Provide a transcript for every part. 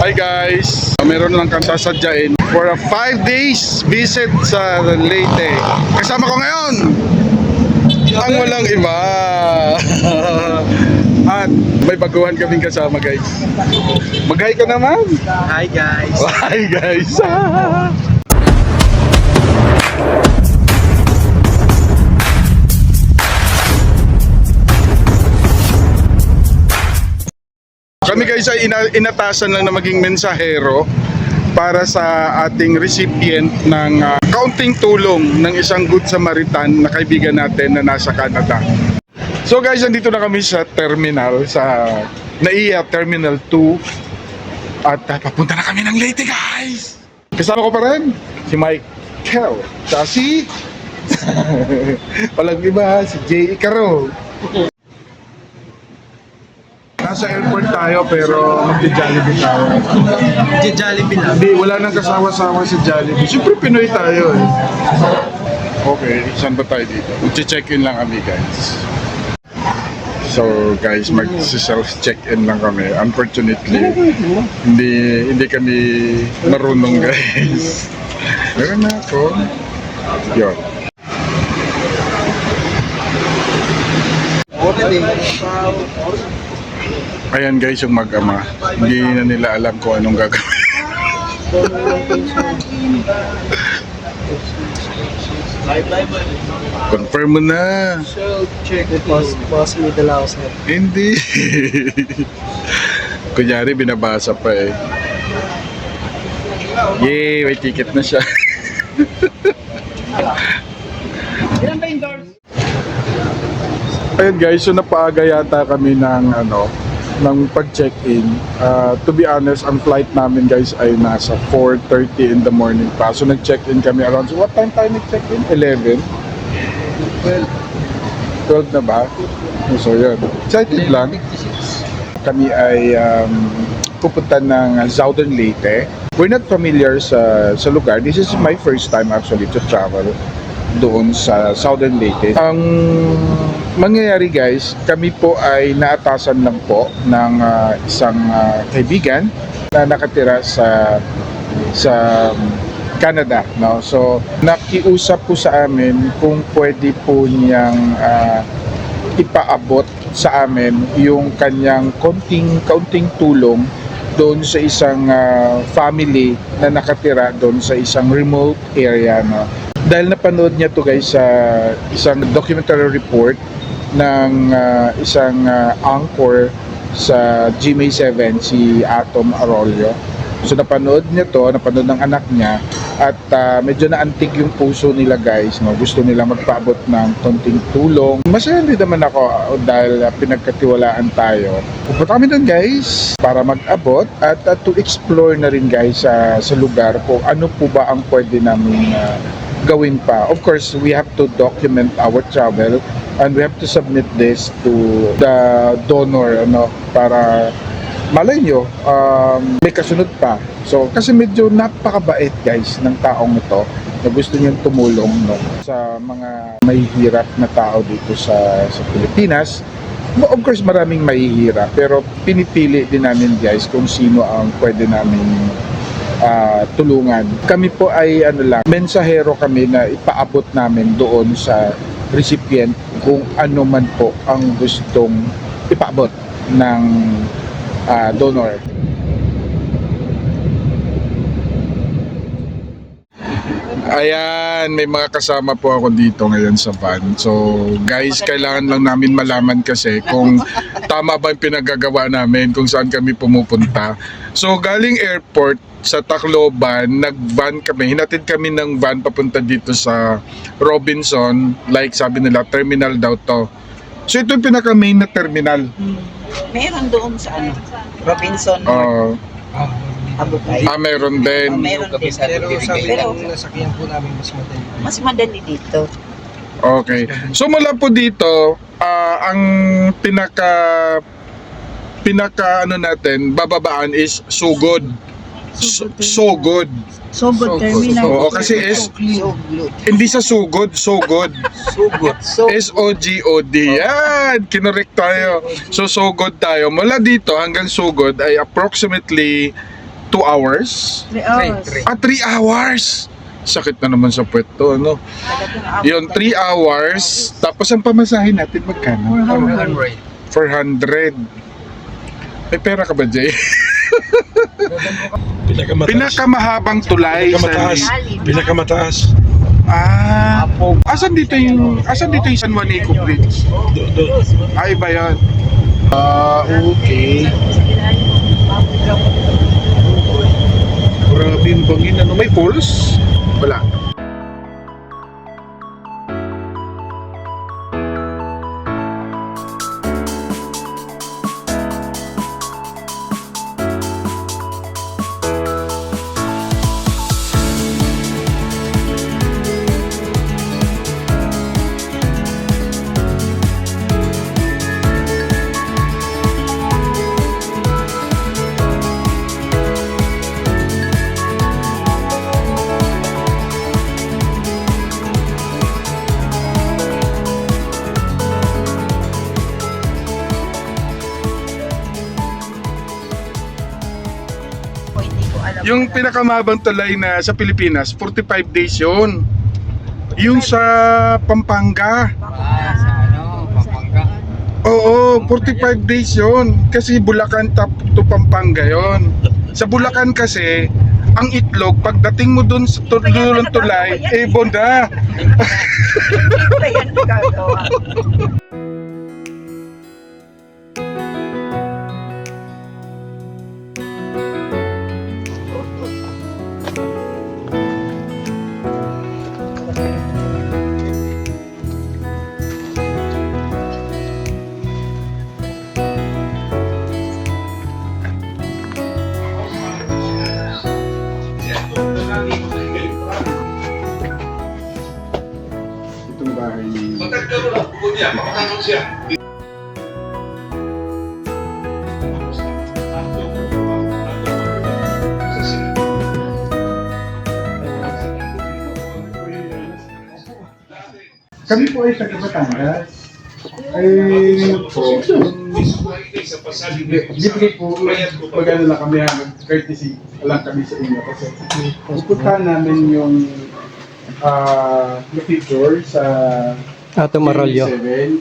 Hi guys! Meron lang kang sasadyain for a 5 days visit sa Leyte. Kasama ko ngayon ang walang iba. At may baguhan kaming kasama guys. Mag-hi ka naman. Hi guys. Hi guys. Kami guys ay inatasan lang na maging mensahero para sa ating recipient ng kaunting tulong ng isang Good Samaritan na kaibigan natin na nasa Canada. So guys, nandito na kami sa terminal, sa NAIA Terminal 2 at papunta na kami ng Leyte guys! Kasama ko pa rin si Michael, sa si walang iba, si J. Icaro. Nasa airport tayo pero magja-Jollibee tayo. Jollibee lang. Hindi, wala nang kasawa-sawa sa Jollibee. Siyempre Pinoy tayo eh. Okay, saan ba tayo dito? Mag-check-in lang kami guys. So guys, mag-self-check-in lang kami. Unfortunately, hindi kami marunong guys. Meron na ako. Yun. Ayan guys, yung mag-ama. Hindi na nila alam kung anong gagawin. Confirm mo na. Check it. Boss middle house na. Hindi. Kunyari, binabasa pa eh. Yay, may ticket na siya. Ayun guys, so napaaga yata kami ng pag-check-in. To be honest, ang flight namin guys ay nasa 4:30 in the morning pa. So nag-check-in kami around, so what time tayo nag-check-in? 11? 12 na ba? So yun, excited lang. Kami ay pupunta ng Southern Leyte. We're not familiar sa lugar. This is my first time actually to travel doon sa Southern Leyte. Ang mangyayari guys, kami po ay naatasan lang po ng isang kaibigan na nakatira sa Canada, no? So nakiusap po sa amin kung pwede po niyang ipaabot sa amin yung kanyang kaunting tulong doon sa isang family na nakatira doon sa isang remote area, no? Dahil napanood niya to guys sa isang documentary report ng isang anchor sa GMA7, si Atom Arroyo. So napanood ng anak niya at medyo naantig yung puso nila guys, no? Gusto nila magpaabot ng konting tulong. Masaya din naman ako dahil pinagkatiwalaan tayo. Pupunta kami doon guys para mag-abot at to explore na rin guys sa lugar kung ano po ba ang pwede namin gawin pa. Of course, we have to document our travel and we have to submit this to the donor, para malay nyo, may kasunod pa. So, kasi medyo napakabait guys ng taong ito na gusto niyang tumulong, no, sa mga mahihirap na tao dito sa Pilipinas. Of course, maraming mahihirap, pero pinipili din namin guys kung sino ang pwede namin tulungan. Kami po ay mensahero kami na ipaabot namin doon sa recipient kung ano man po ang gustong ipaabot ng donor. Ayan, may mga kasama po ako dito ngayon sa van. So guys, kailangan lang namin malaman kasi kung tama ba yung pinagagawa namin, kung saan kami pumupunta. So galing airport sa Tacloban, nag-van kami, hinatid kami ng van papunta dito sa Robinson, like sabi nila, terminal daw to. So ito yung pinaka-main na terminal. Meron doon sa Robinson, Abukay. Meron din. Meron din. Pero sabi Pero ng nasakyan po namin mas madali dito. Okay. So mula po dito, ang pinaka natin, bababaan is Sugod. Sugod. Sugod terminal. Oo, kasi hindi sa Sugod, Sugod. S-O-G-O-D. Yan, kinorek tayo. So Sugod tayo. Mula dito hanggang Sugod ay approximately 2 hours? 3 hours. 3 hours! Sakit na naman sa puwet to, ano? Yun, 3 hours. Tapos ang pamasahin natin, magkano? 400. May pera ka ba, Jay? Pinakamahabang tulay sa... Pinakamataas. Asan dito yung San Juanico Bridge? Ay ba yan? Okay. Grabe yung bangin. Ano, may pulse? Wala. Yung pinakamabang tulay na sa Pilipinas, 45 days yun. Yung sa Pampanga. Pampanga. Oo, 45 days yun. Kasi Bulacan to Pampanga yun. Sa Bulacan kasi, ang itlog, pagdating mo dun sa dulong tulay, bonda. Hindi ko yan nagagawa. Itong bahay ni... Kami po ay taga Batangas. Ay, po, libre po, pag-ano lang kami, courtesy lang kami sa inyo. Kasi pupuntahan namin yung picture sa Ato Marolyo. 7.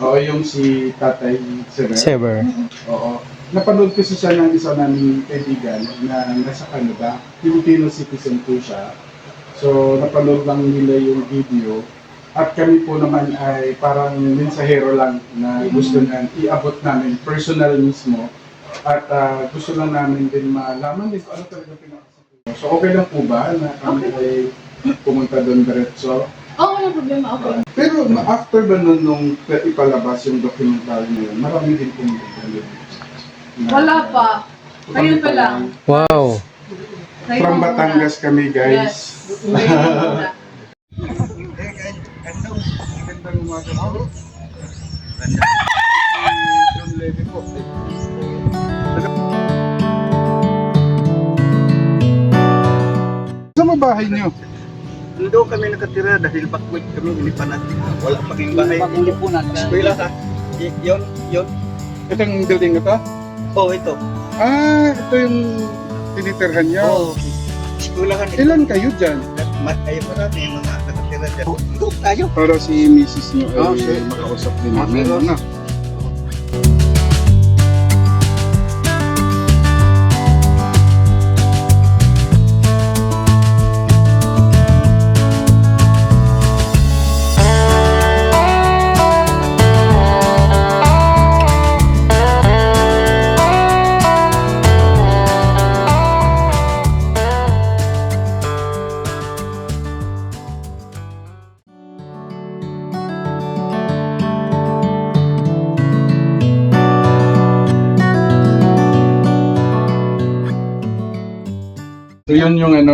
Oo, yung si Tatay Sever. Sever. Oo. Napanood kasi siya ng isa naming kaibigan na nasa Canada. Filipino citizen po siya. So, napanood lang nila yung video. At kami po naman ay parang mensahero lang na gusto na iabot namin personal mismo. At gusto lang namin din malaman din kung ano talaga pinakasabi. So, okay lang po ba na kami ay pumunta doon diretso? Oo, walang problema, okay. Pero after ba nun nung ipalabas yung documentary na yun, marami din pong nagdalo. Wala pa. Ngayon pa lang. Wow. Ngayon From pa Batangas kami, muna. guys. Yes. Ngayon muna. Magandang umaga po. John Levy po. Saan ang bahay niyo? Doon kami nakatira dahil bakwit kami ilipan natin. Wala pa kaming bahay. Ilipunan. Eskwela ha? Yun. Itong building na to? Oo, ito. Ito yung tinitirhan niyo. Oo. Eskwelahan ito. Ilan kayo dyan? Ay, marami yung mga nakatira dyan. Doon tayo. Para si Mrs. niyo Oh, ay sure. makausap din namin. Okay. Ano?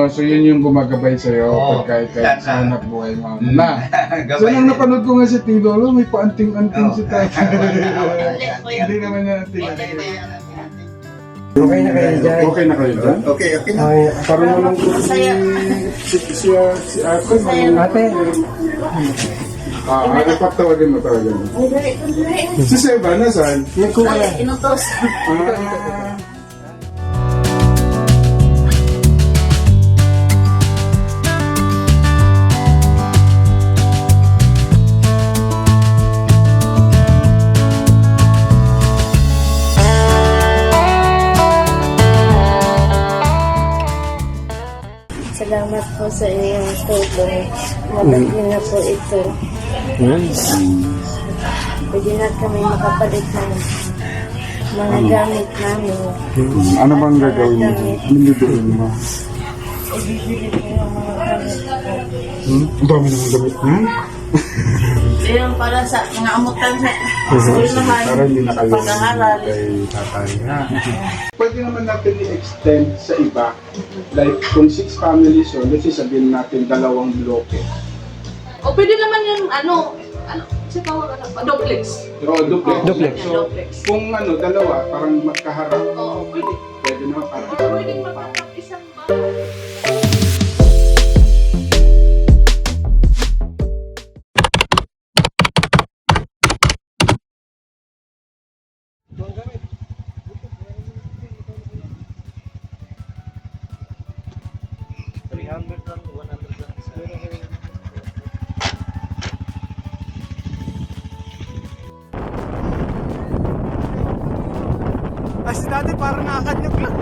So yun yung gumagabay sa'yo pag kahit sa hanap buhay mo. Na, so nung napanood ko nga si Tito, may paanting-anting si Tata. Hindi naman niya anting-anting. Okay na kayo dyan. Okay na kayo dyan? Okay na. Parang walang si Ate. Ate. Napagtawagan mo tawagan mo. Si Seba, nasaan? Inutos. Salamat po sa inyong tulong. Malaki na po ito. Pwede na kami makapalit ng mga gamit namin. Ano bang gagawin mo? Anong bibiliin mo? Ibibili ko yung mga gamit ko. Ang dami naman damit niya. Ayun, para sa mga amutan sa eskwelahan, Para hindi na kayo pag-aaral. kay tatay. Ha? Pwede naman natin i-extend sa iba. Like kung 6 families yun, let's say sabihin natin 2 bloke. O pwede naman yung sa tawag duplex. O, duplex. So, Duplex. kung dalawa, parang magkaharap, Oo, pwede. pwede naman parang Pwede magkakap isang bahay. Ay, si dati parang nakakanyag lang.